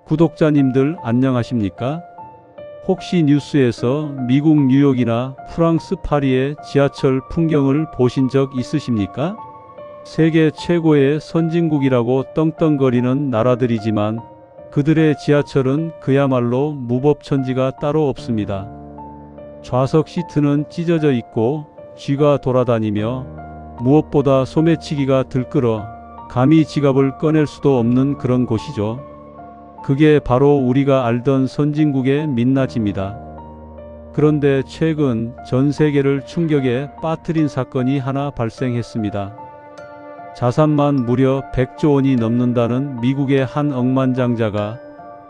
구독자님들 안녕하십니까? 혹시 뉴스에서 미국 뉴욕이나 프랑스 파리의 지하철 풍경을 보신 적 있으십니까? 세계 최고의 선진국이라고 떵떵거리는 나라들이지만 그들의 지하철은 그야말로 무법천지가 따로 없습니다. 좌석 시트는 찢어져 있고 쥐가 돌아다니며 무엇보다 소매치기가 들끓어 감히 지갑을 꺼낼 수도 없는 그런 곳이죠. 그게 바로 우리가 알던 선진국의 민낯입니다. 그런데 최근 전 세계를 충격에 빠뜨린 사건이 하나 발생했습니다. 자산만 무려 100조 원이 넘는다는 미국의 한 억만장자가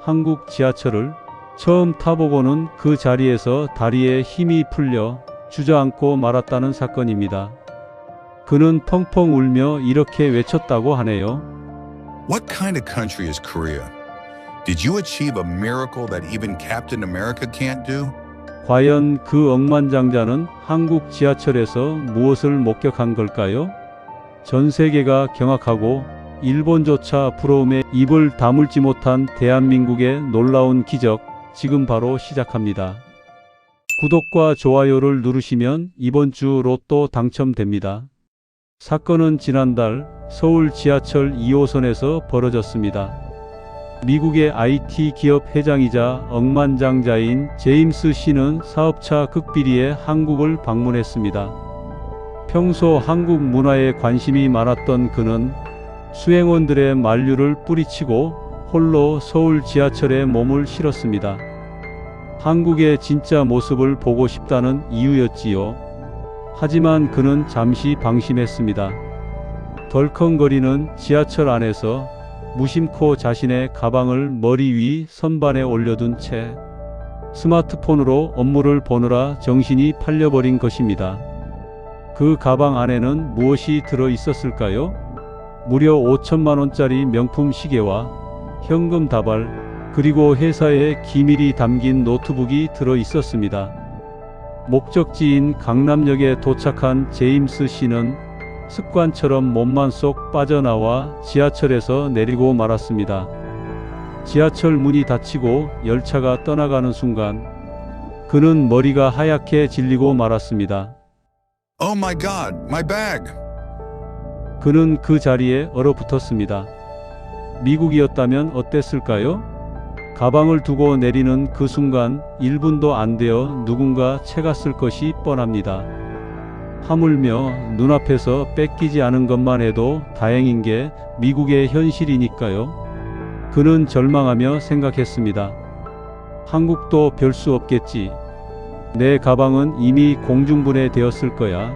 한국 지하철을 처음 타보고는 그 자리에서 다리에 힘이 풀려 주저앉고 말았다는 사건입니다. 그는 펑펑 울며 이렇게 외쳤다고 하네요. What kind of country is Korea? Did you achieve a miracle that even Captain America can't do? 과연 그 억만장자는 한국 지하철에서 무엇을 목격한 걸까요? 전 세계가 경악하고 일본조차 부러움에 입을 다물지 못한 대한민국의 놀라운 기적, 지금 바로 시작합니다. 구독과 좋아요를 누르시면 이번 주 로또 당첨됩니다. 사건은 지난달 서울 지하철 2호선에서 벌어졌습니다. 미국의 IT 기업 회장이자 억만장자인 제임스 씨는 사업차 극비리에 한국을 방문했습니다. 평소 한국 문화에 관심이 많았던 그는 수행원들의 만류를 뿌리치고 홀로 서울 지하철에 몸을 실었습니다. 한국의 진짜 모습을 보고 싶다는 이유였지요. 하지만 그는 잠시 방심했습니다. 덜컹거리는 지하철 안에서 무심코 자신의 가방을 머리 위 선반에 올려둔 채 스마트폰으로 업무를 보느라 정신이 팔려버린 것입니다. 그 가방 안에는 무엇이 들어 있었을까요? 무려 5천만 원짜리 명품 시계와 현금 다발, 그리고 회사의 기밀이 담긴 노트북이 들어 있었습니다. 목적지인 강남역에 도착한 제임스 씨는 습관처럼 몸만 쏙 빠져나와 지하철에서 내리고 말았습니다. 지하철 문이 닫히고 열차가 떠나가는 순간 그는 머리가 하얗게 질리고 말았습니다. Oh my God, my bag! 그는 그 자리에 얼어붙었습니다. 미국이었다면 어땠을까요? 가방을 두고 내리는 그 순간 1분도 안 되어 누군가 채갔을 것이 뻔합니다. 하물며 눈앞에서 뺏기지 않은 것만 해도 다행인 게 미국의 현실이니까요. 그는 절망하며 생각했습니다. 한국도 별 수 없겠지. 내 가방은 이미 공중분해 되었을 거야.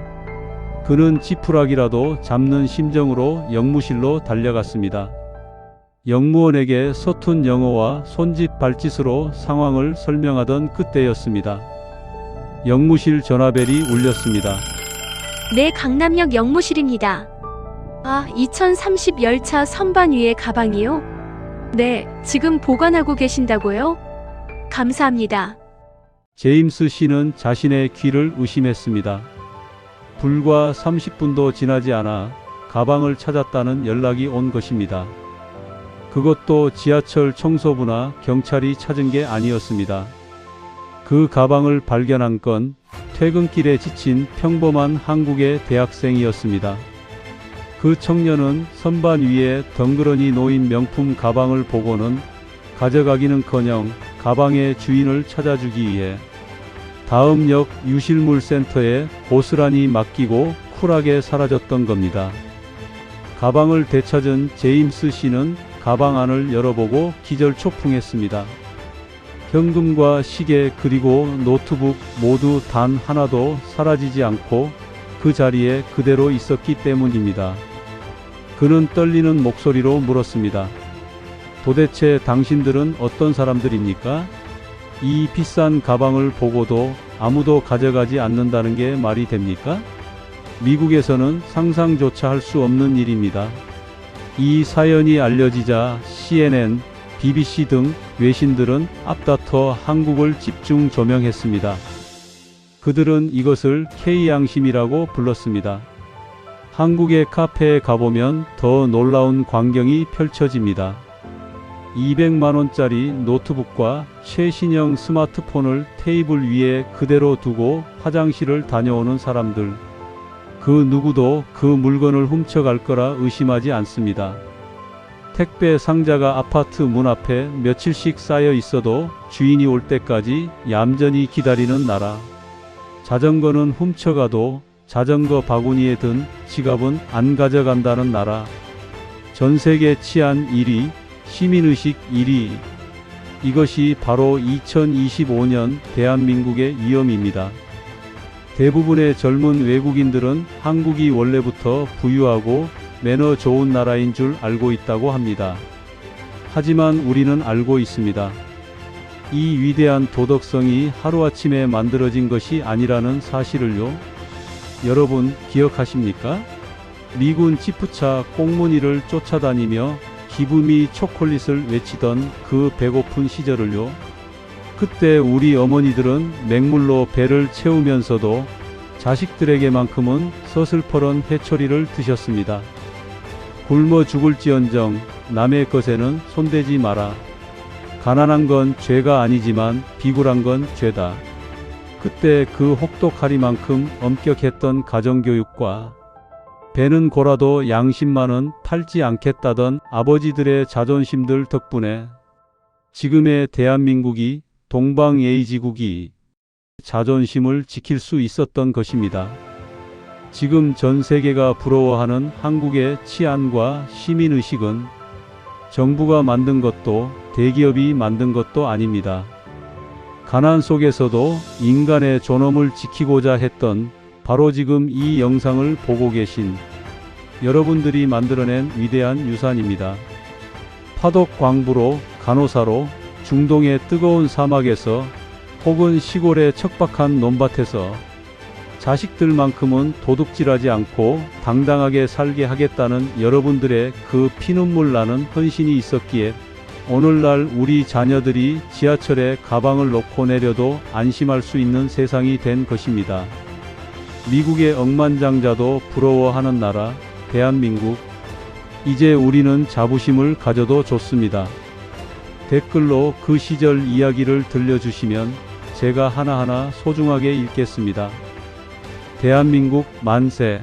그는 지푸라기라도 잡는 심정으로 영무실로 달려갔습니다. 영무원에게 서툰 영어와 손짓 발짓으로 상황을 설명하던 그때였습니다. 영무실 전화벨이 울렸습니다. 네, 강남역 영무실입니다. 2030 열차 선반 위의 가방이요? 네, 지금 보관하고 계신다고요? 감사합니다. 제임스 씨는 자신의 귀를 의심했습니다. 불과 30분도 지나지 않아 가방을 찾았다는 연락이 온 것입니다. 그것도 지하철 청소부나 경찰이 찾은 게 아니었습니다. 그 가방을 발견한 건 퇴근길에 지친 평범한 한국의 대학생이었습니다. 그 청년은 선반 위에 덩그러니 놓인 명품 가방을 보고는 가져가기는커녕 가방의 주인을 찾아주기 위해 다음 역 유실물센터에 고스란히 맡기고 쿨하게 사라졌던 겁니다. 가방을 되찾은 제임스 씨는 가방 안을 열어보고 기절초풍했습니다. 현금과 시계 그리고 노트북 모두 단 하나도 사라지지 않고 그 자리에 그대로 있었기 때문입니다. 그는 떨리는 목소리로 물었습니다. 도대체 당신들은 어떤 사람들입니까? 이 비싼 가방을 보고도 아무도 가져가지 않는다는 게 말이 됩니까? 미국에서는 상상조차 할 수 없는 일입니다. 이 사연이 알려지자 CNN, BBC 등 외신들은 앞다퉈 한국을 집중 조명했습니다. 그들은 이것을 K양심이라고 불렀습니다. 한국의 카페에 가보면 더 놀라운 광경이 펼쳐집니다. 200만원짜리 노트북과 최신형 스마트폰을 테이블 위에 그대로 두고 화장실을 다녀오는 사람들. 그 누구도 그 물건을 훔쳐갈 거라 의심하지 않습니다. 택배 상자가 아파트 문 앞에 며칠씩 쌓여 있어도 주인이 올 때까지 얌전히 기다리는 나라. 자전거는 훔쳐가도 자전거 바구니에 든 지갑은 안 가져간다는 나라. 전 세계 치안 1위, 시민의식 1위. 이것이 바로 2025년 대한민국의 위험입니다. 대부분의 젊은 외국인들은 한국이 원래부터 부유하고 매너 좋은 나라인 줄 알고 있다고 합니다. 하지만 우리는 알고 있습니다. 이 위대한 도덕성이 하루아침에 만들어진 것이 아니라는 사실을요. 여러분 기억하십니까? 미군 지프차 꽁무니를 쫓아다니며 기부미 초콜릿을 외치던 그 배고픈 시절을요. 그때 우리 어머니들은 맹물로 배를 채우면서도 자식들에게만큼은 서슬퍼런 회초리를 드셨습니다. 굶어 죽을지언정 남의 것에는 손대지 마라. 가난한 건 죄가 아니지만 비굴한 건 죄다. 그때 그 혹독하리만큼 엄격했던 가정교육과 배는 고라도 양심만은 팔지 않겠다던 아버지들의 자존심들 덕분에 지금의 대한민국이 동방예의지국이 자존심을 지킬 수 있었던 것입니다. 지금 전 세계가 부러워하는 한국의 치안과 시민의식은 정부가 만든 것도 대기업이 만든 것도 아닙니다. 가난 속에서도 인간의 존엄을 지키고자 했던 바로 지금 이 영상을 보고 계신 여러분들이 만들어낸 위대한 유산입니다. 파독 광부로, 간호사로, 중동의 뜨거운 사막에서 혹은 시골의 척박한 논밭에서 자식들만큼은 도둑질하지 않고 당당하게 살게 하겠다는 여러분들의 그 피눈물 나는 헌신이 있었기에 오늘날 우리 자녀들이 지하철에 가방을 놓고 내려도 안심할 수 있는 세상이 된 것입니다. 미국의 억만장자도 부러워하는 나라 대한민국. 이제 우리는 자부심을 가져도 좋습니다. 댓글로 그 시절 이야기를 들려주시면 제가 하나하나 소중하게 읽겠습니다. 대한민국 만세.